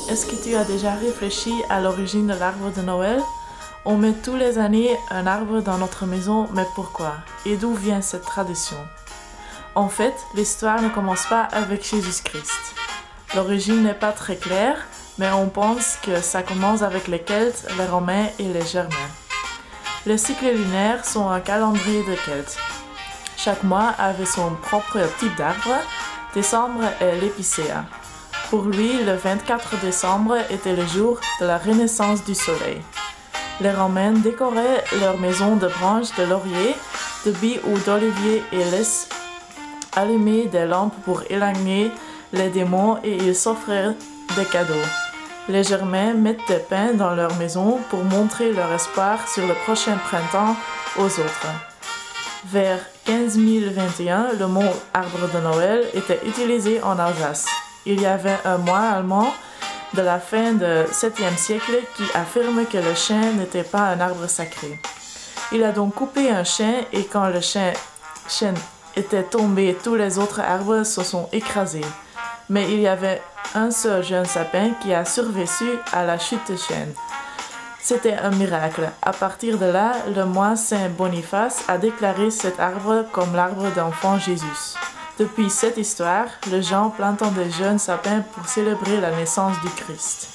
Est-ce que tu as déjà réfléchi à l'origine de l'arbre de Noël? On met tous les années un arbre dans notre maison, mais pourquoi? Et d'où vient cette tradition? En fait, l'histoire ne commence pas avec Jésus-Christ. L'origine n'est pas très claire, mais on pense que ça commence avec les Celtes, les Romains et les Germains. Les cycles lunaires sont un calendrier de Celtes. Chaque mois avait son propre type d'arbre. Décembre est l'épicéa. Pour lui, le 24 décembre était le jour de la renaissance du soleil. Les Romains décoraient leurs maisons de branches de laurier, de baies ou d'olivier et laissaient allumer des lampes pour éloigner les démons et ils s'offraient des cadeaux. Les Germains mettent des pains dans leur maison pour montrer leur espoir sur le prochain printemps aux autres. Vers 1521, le mot arbre de Noël était utilisé en Alsace. Il y avait un moine allemand de la fin du 7e siècle qui affirme que le chêne n'était pas un arbre sacré. Il a donc coupé un chêne et quand le chêne était tombé, tous les autres arbres se sont écrasés. Mais il y avait un seul jeune sapin qui a survécu à la chute du chêne. C'était un miracle. À partir de là, le moine Saint Boniface a déclaré cet arbre comme l'arbre d'enfant Jésus. Depuis cette histoire, les gens plantent des jeunes sapins pour célébrer la naissance du Christ.